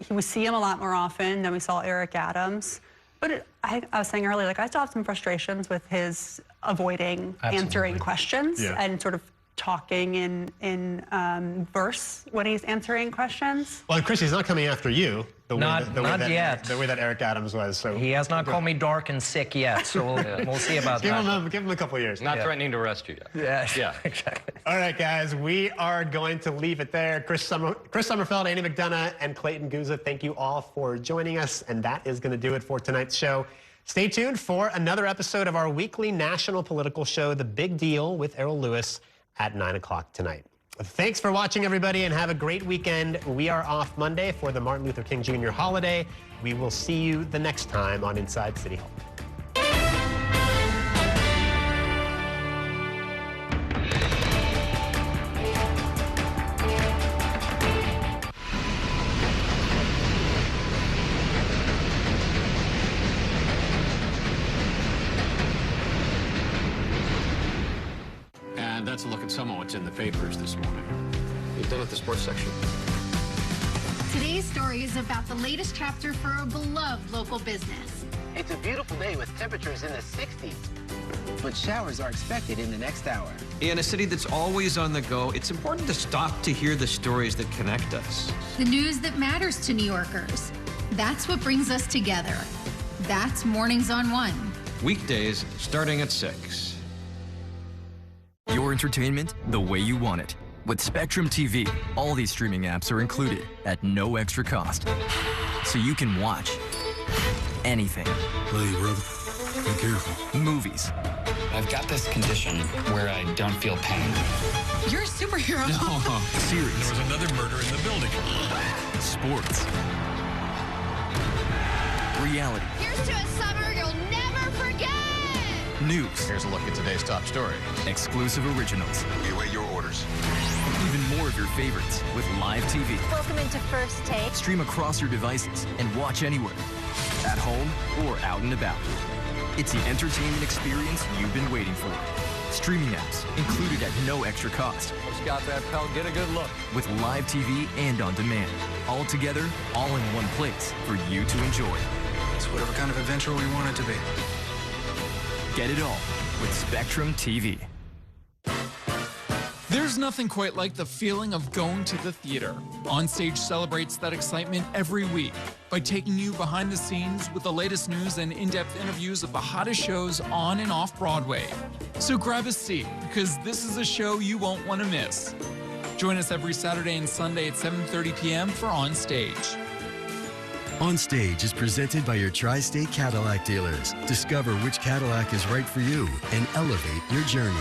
We see him a lot more often than we saw Eric Adams. But I was saying earlier, like, I still have some frustrations with his avoiding answering questions and sort of talking in verse when he's answering questions. Well, and Chris, he's not coming after you. Not yet. The way that Eric Adams was. So he has not called me dark and sick yet, so we'll see about that. Give him a couple of years. Not threatening to arrest you yet. Yeah, exactly. All right, guys, we are going to leave it there. Chris Sommerfeld, Annie McDonough, and Clayton Guzza, thank you all for joining us, and that is going to do it for tonight's show. Stay tuned for another episode of our weekly national political show, The Big Deal, with Errol Lewis at 9 o'clock tonight. Thanks for watching, everybody, and have a great weekend. We are off Monday for the Martin Luther King Jr. holiday. We will see you the next time on Inside City Hall. And that's a look at some of what's in the papers this morning. You've done at the sports section. Today's story is about the latest chapter for a beloved local business. It's a beautiful day with temperatures in the 60s, but showers are expected in the next hour. In a city that's always on the go, it's important to stop to hear the stories that connect us. The news that matters to New Yorkers. That's what brings us together. That's Mornings on One. Weekdays starting at 6. Your entertainment the way you want it. With Spectrum TV, all these streaming apps are included at no extra cost. So you can watch anything. Hey, brother. Be careful. Movies. I've got this condition where I don't feel pain. You're a superhero. No. Series. There was another murder in the building. Sports. Reality. Here's to a summer you'll never forget. News. Here's a look at today's top story. Exclusive originals. We await your orders. Even more of your favorites with live TV. Welcome into First Take. Stream across your devices and watch anywhere. At home or out and about. It's the entertainment experience you've been waiting for. Streaming apps included at no extra cost. Just got that, pal. Get a good look. With live TV and on demand. All together, all in one place for you to enjoy. It's whatever kind of adventure we want it to be. Get it all with Spectrum TV. There's nothing quite like the feeling of going to the theater. Onstage celebrates that excitement every week by taking you behind the scenes with the latest news and in-depth interviews of the hottest shows on and off Broadway. So grab a seat, because this is a show you won't want to miss. Join us every Saturday and Sunday at 7:30 p.m. for Onstage. On Stage is presented by your Tri-State Cadillac dealers. Discover which Cadillac is right for you and elevate your journey.